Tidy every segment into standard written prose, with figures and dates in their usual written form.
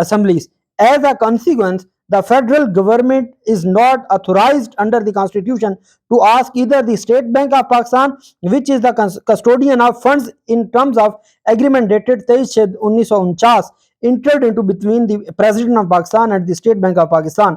assemblies. As a consequence, the federal government is not authorized under the constitution to ask either the State Bank of Pakistan, which is the custodian of funds in terms of agreement dated 23/1949 entered into between the President of Pakistan and the State Bank of Pakistan,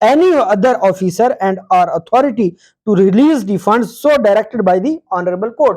any other officer and or authority to release the funds so directed by the honorable court,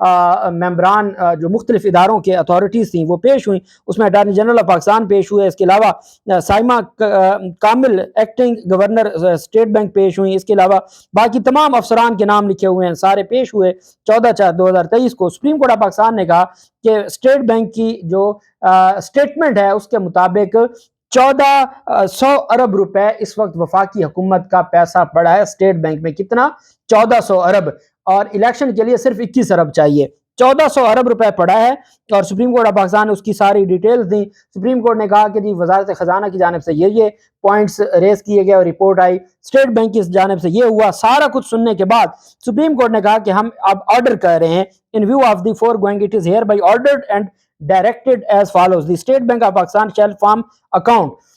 ممبران جو مختلف اداروں کے authorities تھیں وہ پیش ہوئیں. اس میں اٹارنی جنرل آف پاکستان پیش ہوئے. اس کے علاوہ سائمہ کامل ایکٹنگ گورنر اسٹیٹ بینک پیش ہوئیں. اس کے علاوہ باقی تمام افسران کے نام لکھے ہوئے ہیں, سارے پیش ہوئے 14/4/2023 کو. سپریم کورٹ آف پاکستان نے کہا کہ اسٹیٹ بینک کی جو اسٹیٹمنٹ ہے اس کے مطابق 1400 ارب روپے اس وقت وفاقی حکومت کا پیسہ پڑا ہے اسٹیٹ بینک میں. کتنا؟ 1400 ارب, اور الیکشن کے لیے صرف 21 ارب چاہیے. 1400 ارب روپے پڑا ہے, اور سپریم کورٹ آف پاکستان نے اس کی ساری ڈیٹیلز دیں. سپریم کورٹ نے کہا کہ جی وزارت خزانہ کی جانب سے یہ پوائنٹس ریز کیے گئے اور رپورٹ آئی, اسٹیٹ بینک کی جانب سے یہ ہوا. سارا کچھ سننے کے بعد سپریم کورٹ نے کہا کہ ہم اب آرڈر کر رہے ہیں, in view of the foregoing it is hereby ordered and directed as follows: the State Bank of Pakistan shall form account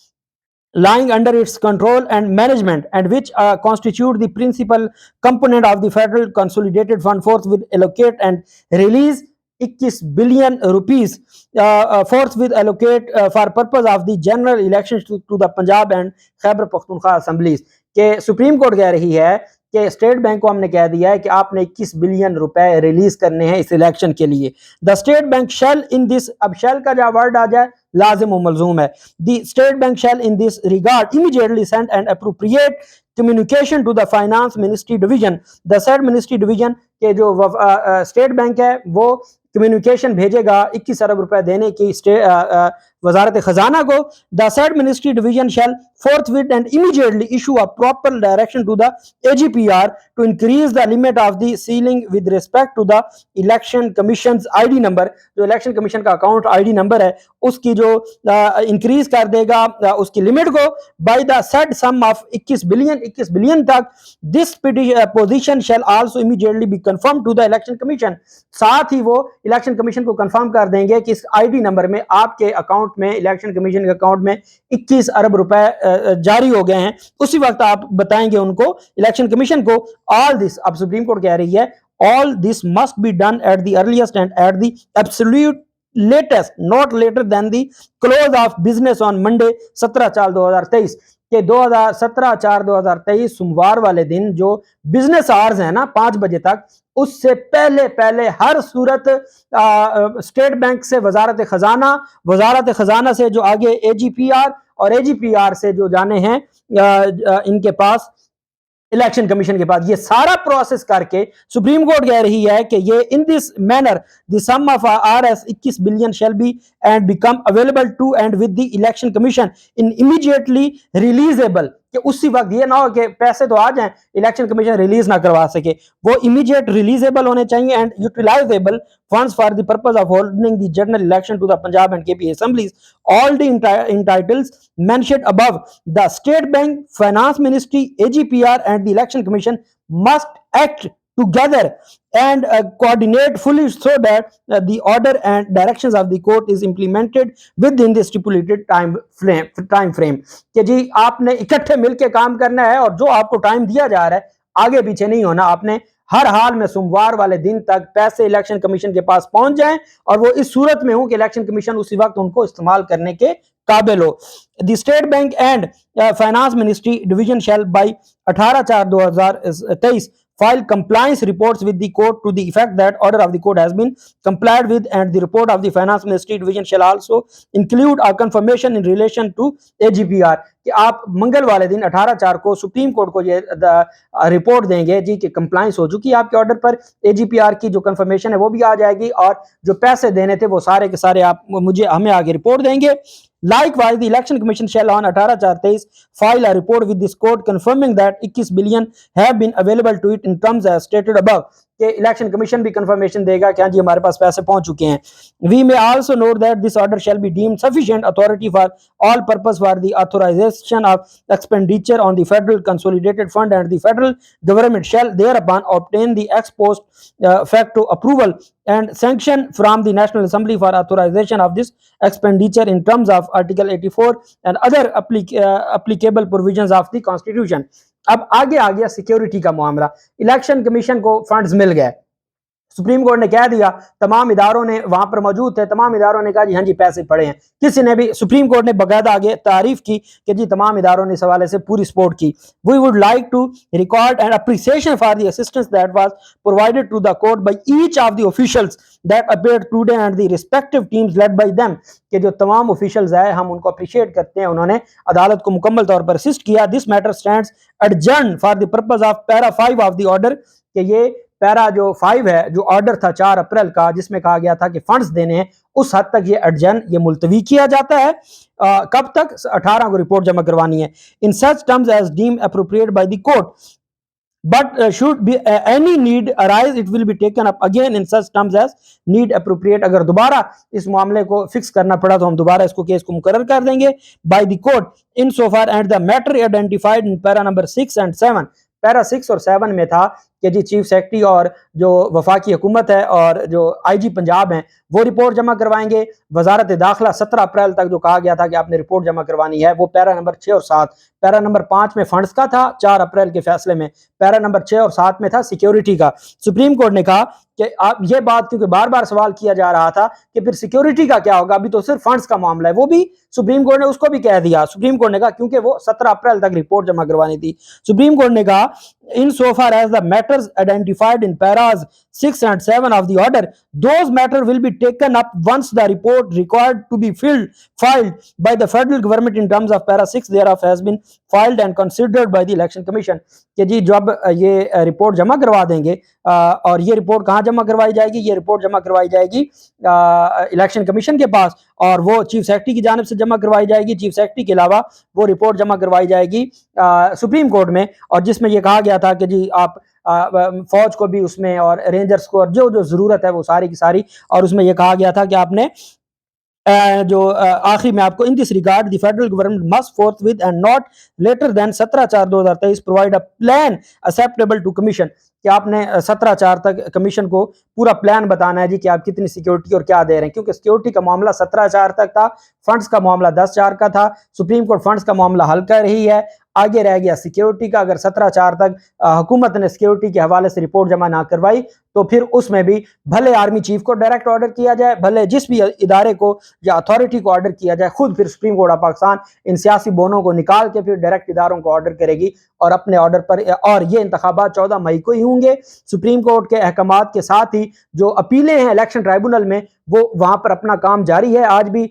lying under its control and management, and which constitute the principal component of the federal consolidated fund, forthwith allocate and release 21 billion rupees forthwith allocate for purpose of the general elections to the Punjab and Khyber Pakhtunkhwa assemblies. کہ supreme court کہہ رہی ہے کہ state bank کو ہم نے کہہ دیا ہے کہ آپ نے 21 بلین روپے ریلیز کرنے ہیں اس الیکشن کے لیے. دا اسٹیٹ بینک شیل ان دس, اب شیل کا جو ورڈ آ جائے لازم و ملزوم ہے. دی state bank shall in this regard immediately send and appropriate communication to the finance ministry division. the said ministry division کہ جو اسٹیٹ بینک ہے وہ کمیونیکیشن بھیجے گا 21 ارب روپے دینے کی وزارت خزانہ کو. the said ministry division shall forthwith and immediately issue a proper direction to the AGPR to increase the limit of the ceiling with respect to the election commission's ID number. جو election commission کا account ID number ہے اس کی جو increase کر دے گا اس کی limit کو by the said sum of 21 billion تک. this position shall also immediately be confirmed to the election commission. ساتھ ہی وہ الیکشن کمیشن کو کنفرم کر دیں گے کہ اس ID نمبر میں آپ کے اکاؤنٹ میں, الیکشن کمیشن کے اکاؤنٹ میں 21 ارب روپے جاری ہو گئے ہیں. اسی وقت آپ بتائیں گے ان کو, الیکشن کمیشن کو. all this, اب سپریم کورٹ کہہ رہی ہے all this must be done at the earliest and at the absolute latest, not later than the close of business on Monday 17/4/2023. کہ 17/4/2023 سوموار والے دن جو بزنس آورز ہیں نا 5 بجے تک, اس سے پہلے ہر صورت اسٹیٹ بینک سے وزارت خزانہ سے جو آگے AGPR اور AGPR سے جو جانے ہیں ان کے پاس الیکشن کمیشن کے پاس, یہ سارا پروسیس کر کے سپریم کورٹ کہہ رہی ہے کہ یہ in this manner the sum of RS 21 billion shall be and become available to and with the election commission in immediately releasable. کہ اسی وقت یہ نہ ہو کہ پیسے تو آ جائیں الیکشن کمیشن ریلیز نہ کروا سکے, وہ امیڈیٹ ریلیزیبل ہونے چاہیے and یوٹیلائزیبل funds for the purpose of holding the general election to the Punjab and KP assemblies. All the entitles mentioned above, the State Bank, Finance Ministry, AGPR and the Election Commission must act together and coordinate fully so that the order and directions of the court is implemented within the stipulated time frame. کہ جی آپ نے اکٹھے مل کے کام کرنا ہے, اور جو آپ کو ٹائم دیا جا رہا ہے آگے پیچھے نہیں ہونا. آپ نے ہر حال میں سوموار والے دن تک پیسے الیکشن کمیشن کے پاس پہنچ جائیں, اور وہ اس صورت میں ہوں کہ الیکشن کمیشن اسی وقت ان کو استعمال کرنے کے قابل ہو. The state bank and finance ministry division shall by 18/4/2023 file compliance reports with the court to the effect that order of the court has been complied with, and the report of the finance ministry division shall also include a confirmation in relation to AGPR. کہ آپ منگل والے دن 18/4 کو supreme court کو یہ report دیں گے جی کہ کمپلائنس ہو چکی ہے آپ کے آرڈر پر. AGPR کی جو کنفرمیشن ہے وہ بھی آ جائے گی, اور جو پیسے دینے تھے وہ سارے کے سارے آپ ہمیں آگے رپورٹ دیں گے. Likewise, the Election Commission shall on 18/4/23 file a report with this court confirming that 21 billion have been available to it in terms as stated above. کہ الیکشن کمیشن بھی کنفرمیشن دے گا کہ ہاں جی ہمارے پاس پیسے پہنچ چکے ہیں. We may also note that this order shall be deemed sufficient authority for all purpose for the authorization of expenditure on the federal consolidated fund, and the federal government shall thereupon obtain the ex post facto approval and sanction from the National Assembly for authorization of this expenditure in terms of Article 84 and other applicable provisions of the Constitution. اب آگے آ گیا security کا معاملہ. Election commission کو funds مل گئے, supreme court نے کہہ دیا, تمام اداروں نے وہاں پر موجود تھے, تمام اداروں نے کہا جی ہاں جی پیسے پڑے ہیں. کسی نے بھی, سپریم کورٹ نے باقاعدہ آگے تعریف کی کہ جی تمام اداروں نے اس حوالے سے پوری سپورٹ کی. We would like to record and appreciation for the assistance that was provided to the court by each of the officials that appeared today and the respective teams led by them. کہ جو تمام officials ہیں ہم ان کو appreciate کرتے ہیں, انہوں نے عدالت کو مکمل طور پر اسسٹ کیا. This matter stands adjourned for the purpose of para 5 of the order. کہ یہ پیرا جو 5 ہے, جو آرڈر تھا 4 اپریل کا جس میں کہا گیا تھا کہ فنڈز دینے ہیں, اس حد تک یہ ایڈجرن, یہ ملتوی کیا جاتا ہے. کب تک؟ 18 کو رپورٹ جمع کروانی ہے. In such terms as deemed appropriate by the court. But should be any need arise, it will be taken up again in such terms as need appropriate. اگر دوبارہ اس معاملے کو فکس کرنا پڑا تو ہم دوبارہ اس کو کیس کو مقرر کر دیں گے. By the court in so far and the matter identified in para number 6 and 7. پیرا 6 اور 7 میں تھا کہ جی چیف سیکرٹری اور جو وفاقی حکومت ہے اور جو آئی جی پنجاب ہیں وہ رپورٹ جمع کروائیں گے. وزارت داخلہ 17 اپریل تک جو کہا گیا تھا کہ آپ نے رپورٹ جمع کروانی ہے, وہ پیرا نمبر 6 اور 7. پیرا نمبر 5 میں فنڈز کا تھا 4 اپریل کے فیصلے میں. پیرا نمبر 6 اور 7 میں تھا سیکیورٹی کا. سپریم کورٹ نے کہا کہ آپ یہ بات, کیونکہ بار بار سوال کیا جا رہا تھا کہ پھر سیکیورٹی کا کیا ہوگا, ابھی تو صرف فنڈز کا معاملہ ہے, وہ بھی سپریم کورٹ نے اس کو بھی کہہ دیا. سپریم کورٹ نے کہا کیونکہ وہ 17 اپریل تک رپورٹ جمع کروانی تھی, سپریم کورٹ نے کہا in so far as the matters identified in paras 6 and 7 of the order, those matters will be taken up once the report required to be filed by the federal government in terms of para 6 thereof has been filed and considered by the election commission. کہ جی جب یہ report جمع کروا دیں گے, اور یہ report کہاں جمع کروائی جائے گی؟ یہ رپورٹ جمع کروائی جائے گی الیکشن کمیشن کے پاس, اور وہ چیف سیکرٹری کی جانب سے جمع کروائی جائے گی. چیف سیکرٹری کے علاوہ وہ رپورٹ جمع کروائی جائے گی سپریم کورٹ میں, اور جس میں یہ کہا گیا تھا کہ جی آپ فوج کو بھی اس میں اور رینجرز کو اور جو جو ضرورت ہے وہ ساری کی ساری, اور اس میں یہ کہا گیا تھا کہ آپ نے جو آخری میں آپ کو in this regard the federal government must forthwith and not later than 17/4/2023 provide a plan acceptable to commission. کہ آپ نے 17/4 تک کمیشن کو پورا پلان بتانا ہے جی کہ آپ کتنی سیکیورٹی اور کیا دے رہے ہیں, کیونکہ سیکیورٹی کا معاملہ 17/4 تک تھا, فنڈز کا معاملہ 10/4 کا تھا. سپریم کورٹ فنڈز کا معاملہ حل کر رہی ہے, آگے رہ گیا سیکیورٹی کا. اگر 17/4 تک حکومت نے سیکیورٹی کے حوالے سے رپورٹ جمع نہ کروائی تو پھر اس میں بھی بھلے آرمی چیف کو ڈائریکٹ آرڈر کیا جائے, بھلے جس بھی ادارے کو یا اتھارٹی کو آرڈر کیا جائے, خود پھر سپریم کورٹ آف پاکستان ان سیاسی بونوں کو نکال کے پھر ڈائریکٹ اداروں کو آرڈر کرے گی اور اپنے آرڈر پر, اور یہ انتخابات 14 مئی کو ہی ہوں گے. سپریم کورٹ کے احکامات کے ساتھ ہی جو اپیلیں ہیں الیکشن ٹرائبونل میں وہ وہاں پر اپنا کام جاری ہے. آج بھی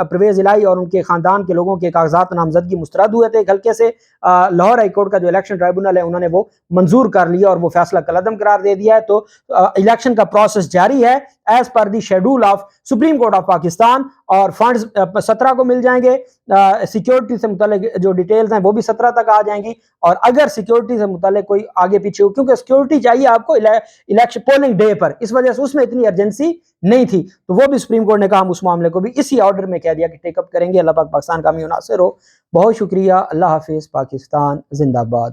پرویز الہی اور ان کے خاندان کے لوگوں کے کاغذات نامزدگی مسترد ہوئے تھے ایک حلقے سے. لاہور ہائی کورٹ کا جو الیکشن ٹرائبونل ہے انہوں نے وہ منظور کر لیا اور وہ فیصلہ کالعدم قرار دے دیا ہے. تو الیکشن کا پروسیس جاری ہے as per the schedule of supreme court of Pakistan, اور فنڈز 17 کو مل جائیں گے. سیکیورٹی سے متعلق جو ڈیٹیلز ہیں وہ بھی 17 تک آ جائیں گی, اور اگر سیکیورٹی سے متعلق کوئی آگے پیچھے ہو, کیونکہ سیکیورٹی چاہیے آپ کو الیکشن پولنگ ڈے پر, اس وجہ سے اس میں اتنی ارجنسی نہیں تھی, تو وہ بھی سپریم کورٹ نے کہا ہم اس معاملے کو بھی اسی آرڈر میں کہہ دیا کہ ٹیک اپ کریں گے. اللہ پاک پاکستان کا بھی ناصر ہو. بہت شکریہ. اللہ حافظ. پاکستان زندہ باد.